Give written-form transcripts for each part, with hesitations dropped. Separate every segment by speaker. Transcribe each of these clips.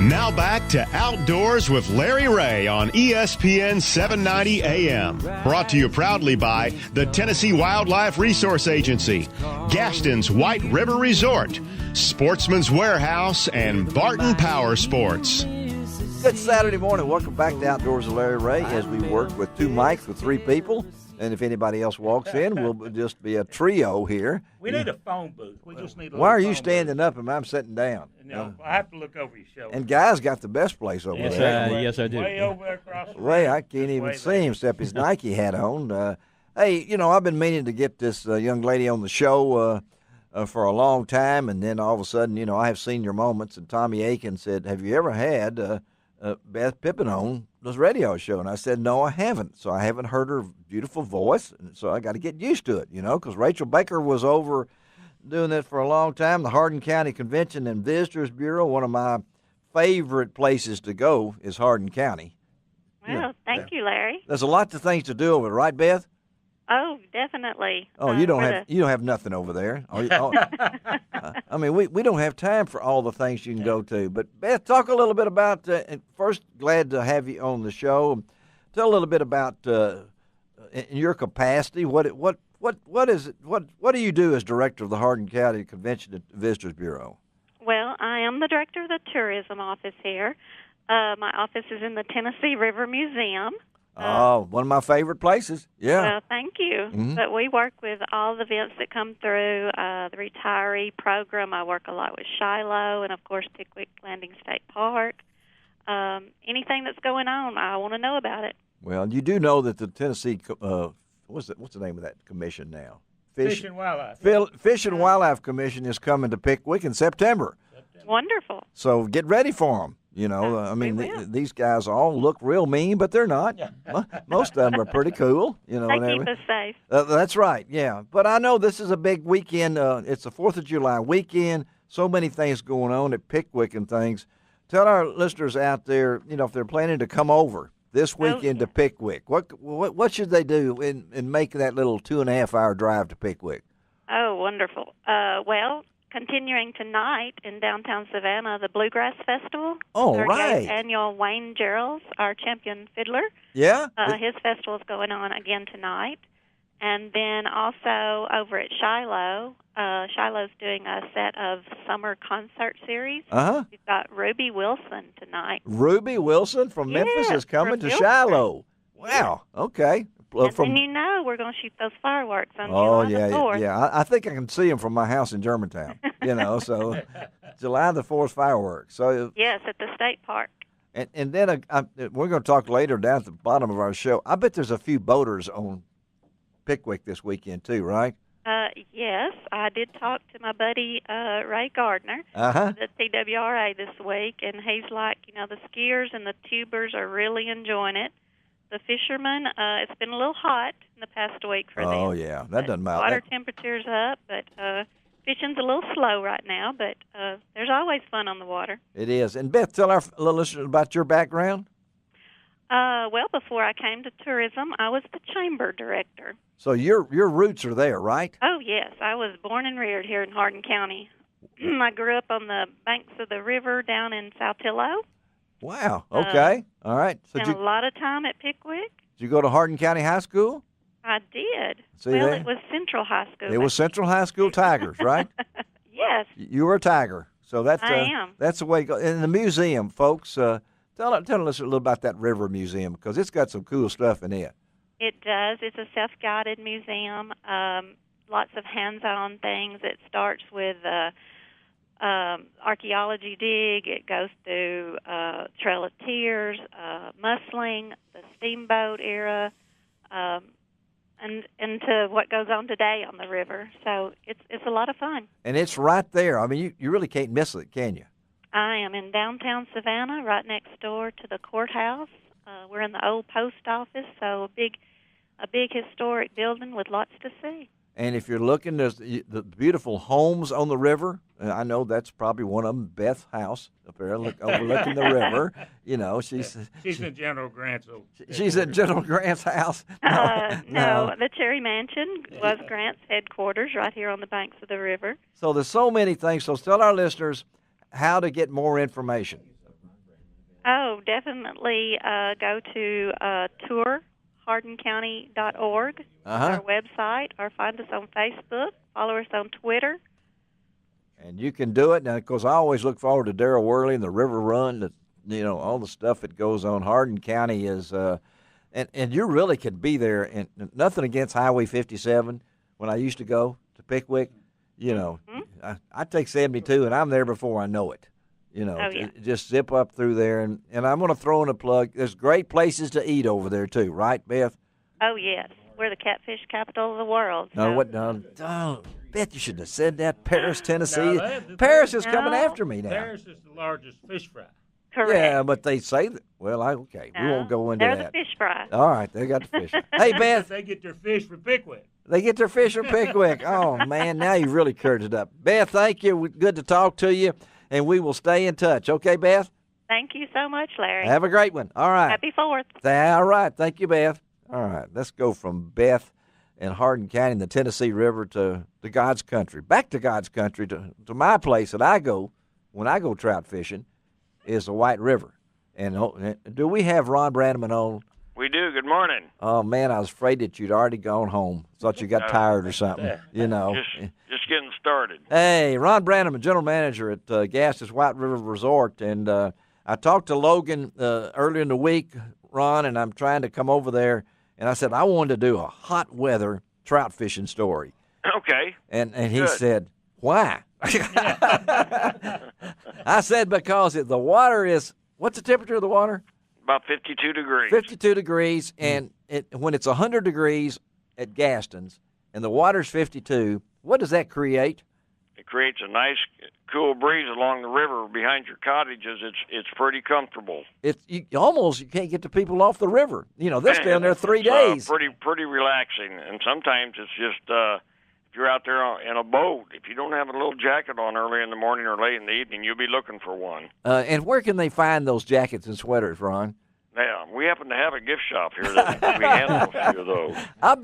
Speaker 1: Now back to Outdoors with Larry Ray on ESPN 790 AM. Brought to you proudly by the Tennessee Wildlife Resource Agency, Gastons White River Resort, Sportsman's Warehouse, and Barton Power Sports.
Speaker 2: Good Saturday morning. Welcome back to Outdoors with Larry Ray as we work with two mics with three people. And if anybody else walks in, we'll just be a trio here.
Speaker 3: We need a phone booth. We just need a
Speaker 2: Why are you
Speaker 3: phone
Speaker 2: standing
Speaker 3: booth.
Speaker 2: up and I'm sitting down?
Speaker 3: No, I have to look over your shoulder.
Speaker 2: And Guy's got the best place over there.
Speaker 4: Yes, I do.
Speaker 3: Way over there across the
Speaker 2: Ray,
Speaker 3: room.
Speaker 2: I can't
Speaker 3: Just
Speaker 2: even
Speaker 3: way
Speaker 2: see
Speaker 3: there.
Speaker 2: him except his Nike hat on. Hey, I've been meaning to get this young lady on the show for a long time, and then all of a sudden, I have seen your moments, and Tommy Aiken said, have you ever had Beth Pipin on this radio show? And I said, no, I haven't. So I haven't heard her beautiful voice, and so I got to get used to it, because Rachel Baker was over doing this for a long time, the Hardin County Convention and Visitors Bureau. One of my favorite places to go is Hardin County.
Speaker 5: Well, thank you, Larry.
Speaker 2: There's a lot of things to do over there, right, Beth?
Speaker 5: Oh, definitely.
Speaker 2: Oh, you don't have nothing over there. I mean, we don't have time for all the things you can go to. But Beth, talk a little bit about. And first, glad to have you on the show. Tell a little bit about in your capacity. What is it? What do you do as director of the Hardin County Convention and Visitors Bureau?
Speaker 5: Well, I am the director of the tourism office here. My office is in the Tennessee River Museum.
Speaker 2: One of my favorite places. Yeah.
Speaker 5: Well, thank you.
Speaker 2: Mm-hmm.
Speaker 5: But we work with all the events that come through, the retiree program. I work a lot with Shiloh and, of course, Pickwick Landing State Park. Anything that's going on, I want to know about it.
Speaker 2: Well, you do know that the Tennessee, what's the name of that commission now?
Speaker 3: Fish and Wildlife.
Speaker 2: Fish and Wildlife Commission is coming to Pickwick in September.
Speaker 5: Wonderful.
Speaker 2: So get ready for them. I mean, these guys all look real mean, but they're not. Most of them are pretty cool.
Speaker 5: They keep us safe.
Speaker 2: That's right, yeah. But I know this is a big weekend. It's the 4th of July weekend. So many things going on at Pickwick and things. Tell our listeners out there, if they're planning to come over this weekend to Pickwick, what should they do in making that little 2.5-hour drive to Pickwick?
Speaker 5: Oh, wonderful. Well, continuing tonight in downtown Savannah, the Bluegrass Festival.
Speaker 2: Oh,
Speaker 5: 38th
Speaker 2: right.
Speaker 5: Annual Wayne Gerald's, our champion fiddler.
Speaker 2: Yeah?
Speaker 5: His festival is going on again tonight. And then also over at Shiloh, Shiloh's doing a set of summer concert series.
Speaker 2: Uh-huh.
Speaker 5: We've got Ruby Wilson tonight.
Speaker 2: Ruby Wilson from Memphis is coming to Shiloh. Wow, okay.
Speaker 5: And then we're going to shoot those fireworks on
Speaker 2: Oh,
Speaker 5: July the 4th.
Speaker 2: yeah. I think I can see them from my house in Germantown, so July the 4th fireworks. So
Speaker 5: Yes, at the state park.
Speaker 2: And then we're going to talk later down at the bottom of our show. I bet there's a few boaters on Pickwick this weekend too, right?
Speaker 5: Yes, I did talk to my buddy Ray Gardner at CWRA this week, and he's like, the skiers and the tubers are really enjoying it. The fishermen, it's been a little hot in the past week for them.
Speaker 2: Oh, yeah. That doesn't matter.
Speaker 5: Water temperature's up, but fishing's a little slow right now, but there's always fun on the water.
Speaker 2: It is. And, Beth, tell our little listeners about your background.
Speaker 5: Well, before I came to tourism, I was the chamber director.
Speaker 2: So your roots are there, right?
Speaker 5: Oh, yes. I was born and reared here in Hardin County. I grew up on the banks of the river down in Saltillo.
Speaker 2: Wow. Okay. All right. So
Speaker 5: Spent a lot of time at Pickwick.
Speaker 2: Did you go to Hardin County High School?
Speaker 5: I did.
Speaker 2: See
Speaker 5: well,
Speaker 2: there?
Speaker 5: It was Central High School.
Speaker 2: It was Central High School Tigers, right?
Speaker 5: Yes.
Speaker 2: You were a Tiger. So that's
Speaker 5: I am.
Speaker 2: That's the way it goes. In the museum, folks, tell us a little about that River Museum because it's got some cool stuff in it.
Speaker 5: It does. It's a self-guided museum. Lots of hands-on things. It starts with archaeology dig. It goes through Trail of Tears, musling, the steamboat era, and into what goes on today on the river. So it's a lot of fun.
Speaker 2: And it's right there. I mean, you really can't miss it, can you?
Speaker 5: I am in downtown Savannah, right next door to the courthouse. We're in the old post office, so a big historic building with lots to see.
Speaker 2: And if you're looking, there's the beautiful homes on the river. I know that's probably one of them, Beth's house up there overlooking the river. She's
Speaker 3: in General Grant's.
Speaker 2: She's at General Grant's house.
Speaker 5: No, the Cherry Mansion was Grant's headquarters right here on the banks of the river.
Speaker 2: So there's so many things. So tell our listeners how to get more information.
Speaker 5: Oh, definitely go to tourhardincounty.org, our website, or find us on Facebook, follow us on Twitter.
Speaker 2: And you can do it. Now, of course, I always look forward to Darrell Worley and the River Run, all the stuff that goes on. Hardin County is, and you really could be there, and nothing against Highway 57. When I used to go to Pickwick, I take 72, and I'm there before I know it. Just zip up through there. And I'm going to throw in a plug. There's great places to eat over there, too, right, Beth?
Speaker 5: Oh, yes. We're the catfish capital of the world.
Speaker 2: No, what? No, Beth, you should have said that. Paris, Tennessee. Paris is coming after me now.
Speaker 3: Paris is the largest fish fry.
Speaker 5: Correct.
Speaker 2: Yeah, but they say that. Well, okay. We won't go into
Speaker 5: they're
Speaker 2: that.
Speaker 5: They're the fish fry.
Speaker 2: All right, they got the fish. Hey, Beth.
Speaker 3: They get their fish from Pickwick.
Speaker 2: They get their fish from Pickwick. Oh, man, now you really curved it up. Beth, thank you. Good to talk to you, and we will stay in touch. Okay, Beth?
Speaker 5: Thank you so much, Larry.
Speaker 2: Have a great one. All right.
Speaker 5: Happy 4th.
Speaker 2: All right. Thank you, Beth. All right. Let's go from Beth and Hardin County and the Tennessee River to God's country. Back to God's country, to my place that I go when I go trout fishing is the White River. And do we have Ron Branaman on?
Speaker 4: We do. Good morning.
Speaker 2: Oh, man, I was afraid that you'd already gone home. Thought you got tired or something,
Speaker 4: Just getting started.
Speaker 2: Hey, Ron Branaman, general manager at Gastons White River Resort. And I talked to Logan earlier in the week, Ron, and I'm trying to come over there. And I said, I wanted to do a hot weather trout fishing story.
Speaker 4: Okay.
Speaker 2: And he said, why? I said, because the water is, what's the temperature of the water?
Speaker 4: About 52 degrees.
Speaker 2: 52 degrees, and when it's 100 degrees at Gastons and the water's 52, what does that create?
Speaker 4: It creates a nice, cool breeze along the river behind your cottages. It's pretty comfortable.
Speaker 2: You can't get the people off the river. They're staying there 3 days.
Speaker 4: Pretty relaxing, and sometimes it's just if you're out there in a boat, if you don't have a little jacket on early in the morning or late in the evening, you'll be looking for one.
Speaker 2: And where can they find those jackets and sweaters, Ron?
Speaker 4: Yeah, we happen to have a gift shop here that we handle a few of those.
Speaker 2: I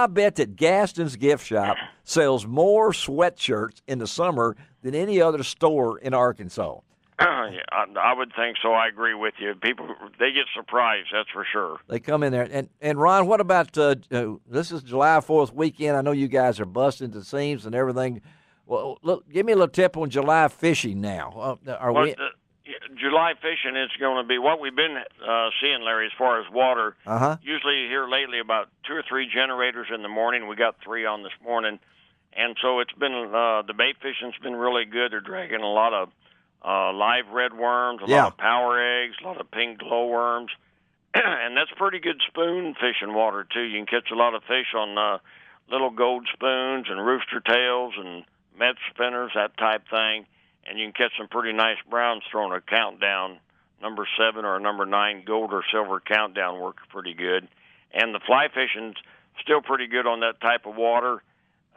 Speaker 2: bet that Gaston's gift shop sells more sweatshirts in the summer than any other store in Arkansas.
Speaker 4: Yeah, I would think so. I agree with you. People, they get surprised, that's for sure.
Speaker 2: They come in there. And Ron, what about this is July 4th weekend. I know you guys are busting the seams and everything. Well, look, give me a little tip on July fishing now.
Speaker 4: July fishing is going to be what we've been seeing, Larry, as far as water. Usually here lately about 2 or 3 generators in the morning. We got 3 on this morning. And so it's been the bait fishing's been really good. They're dragging a lot of live red worms, a lot of power eggs, a lot of pink glowworms. And that's pretty good spoon fishing water, too. You can catch a lot of fish on little gold spoons and rooster tails and med spinners, that type thing. And you can catch some pretty nice browns throwing a countdown. Number 7 or number 9 gold or silver countdown works pretty good. And the fly fishing's still pretty good on that type of water.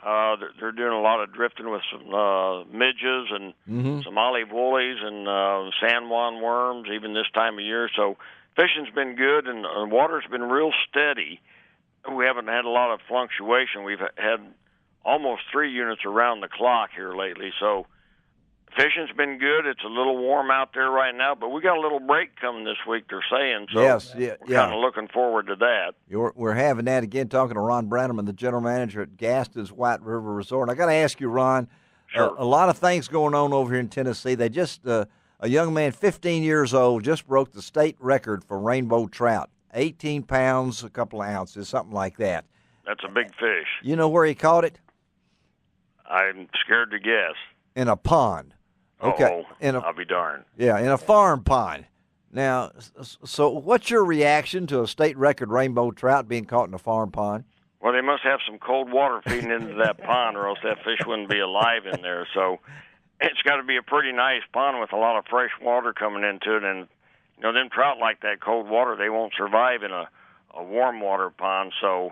Speaker 4: They're doing a lot of drifting with some midges and some olive woolies and San Juan worms even this time of year. So fishing's been good, and the water's been real steady. We haven't had a lot of fluctuation. We've had almost 3 units around the clock here lately. So fishing's been good. It's a little warm out there right now, but we got a little break coming this week, they're saying. So we're kind of looking forward to that.
Speaker 2: We're having that again, talking to Ron Branaman, the general manager at Gastons White River Resort. I got to ask you, Ron, a lot of things going on over here in Tennessee. They just, a young man, 15 years old, just broke the state record for rainbow trout, 18 pounds, a couple of ounces, something like that.
Speaker 4: That's a big fish.
Speaker 2: You know where he caught it?
Speaker 4: I'm scared to guess.
Speaker 2: In a pond. Okay.
Speaker 4: I'll be darned.
Speaker 2: Yeah, in a farm pond. Now, so what's your reaction to a state record rainbow trout being caught in a farm pond?
Speaker 4: Well, they must have some cold water feeding into that pond, or else that fish wouldn't be alive in there. So it's got to be a pretty nice pond with a lot of fresh water coming into it. And, them trout like that cold water, they won't survive in a warm water pond. So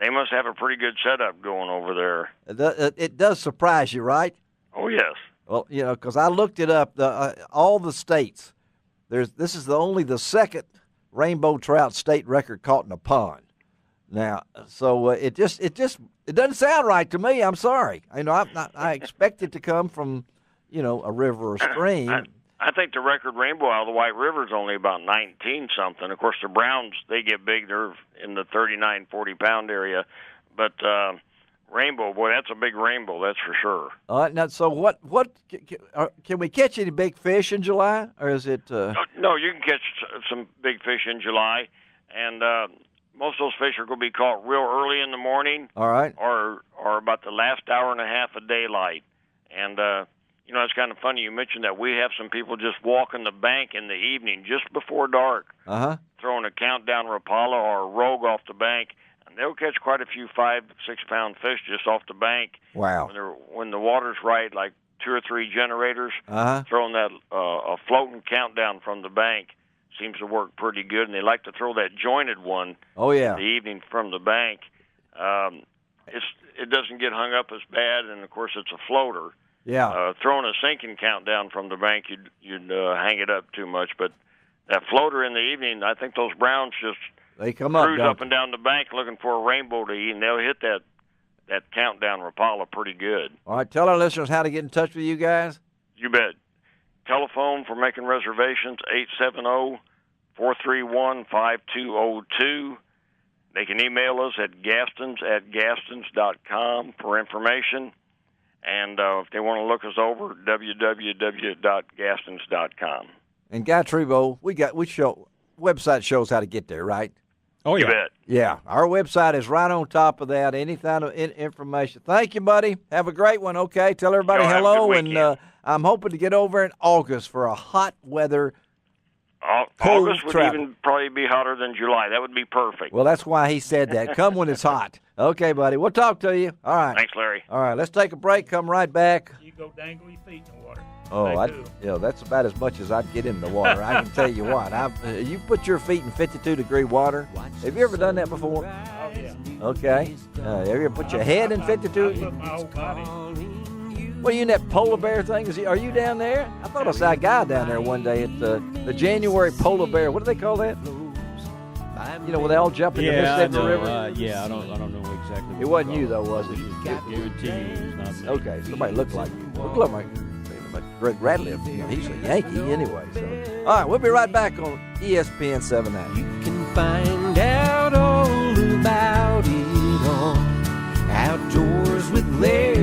Speaker 4: they must have a pretty good setup going over there.
Speaker 2: It does surprise you, right?
Speaker 4: Oh, yes.
Speaker 2: Well, because I looked it up, all the states. This is only the second rainbow trout state record caught in a pond. Now, so it doesn't sound right to me. I'm sorry. I expect it to come from, a river or stream.
Speaker 4: I think the record rainbow out of the White River is only about 19-something. Of course, the browns, they get big. They're in the 39, 40-pound area. But rainbow, boy, that's a big rainbow, that's for sure.
Speaker 2: All right, now, so what can we catch any big fish in July, or is it?
Speaker 4: No, you can catch some big fish in July, and most of those fish are going to be caught real early in the morning.
Speaker 2: All right.
Speaker 4: Or about the last hour and a half of daylight. And, it's kind of funny you mentioned that. We have some people just walking the bank in the evening just before dark, throwing a countdown Rapala or a rogue off the bank, and they'll catch quite a few 5-6 pound fish just off the bank.
Speaker 2: Wow!
Speaker 4: When the water's right, like 2 or 3 generators, throwing that a floating countdown from the bank seems to work pretty good, and they like to throw that jointed one.
Speaker 2: Oh yeah,
Speaker 4: in the evening from the bank. It doesn't get hung up as bad, and of course it's a floater.
Speaker 2: Yeah.
Speaker 4: Throwing a sinking countdown from the bank, you'd hang it up too much. But that floater in the evening, I think those browns just
Speaker 2: they come
Speaker 4: cruise up and down the bank looking for a rainbow to eat, and they'll hit that countdown Rapala pretty good.
Speaker 2: All right, tell our listeners how to get in touch with you guys.
Speaker 4: You bet. Telephone for making reservations, 870-431-5202. They can email us at gastons@gastons.com for information. And if they want to look us over, www.gastons.com.
Speaker 2: And Guy Trebo, website shows how to get there, right?
Speaker 6: Oh, yeah.
Speaker 4: You bet.
Speaker 2: Yeah, our website is right on top of that. Any kind of information. Thank you, buddy. Have a great one, okay? Tell everybody hello, and I'm hoping to get over in August for a hot weather
Speaker 4: August would even probably be hotter than July. That would be perfect.
Speaker 2: Well, that's why he said that. Come when it's hot. Okay, buddy. We'll talk to you. All right.
Speaker 4: Thanks, Larry.
Speaker 2: All right, let's take a break. Come right back.
Speaker 3: You go dangle your feet in the water.
Speaker 2: Oh, that's about as much as I'd get in the water. I can tell you what. You put your feet in 52-degree water. Have you ever done that before?
Speaker 3: Oh, yeah.
Speaker 2: Okay. Have you ever put your head in 52?
Speaker 3: I put my whole body.
Speaker 2: What are you in that polar bear thing? Are you down there? I thought I saw a guy down there one day at the January polar bear. What do they call that? Where they all jump in the Mississippi River.
Speaker 6: I don't know exactly.
Speaker 2: It wasn't you though, was it?
Speaker 6: Guarantee you, it's not me.
Speaker 2: Okay, somebody looked like you. Looked like Greg Radcliffe. He's a Yankee anyway. So, all right, we'll be right back on ESPN 790.
Speaker 7: You can find out all about it on Outdoors with Larry.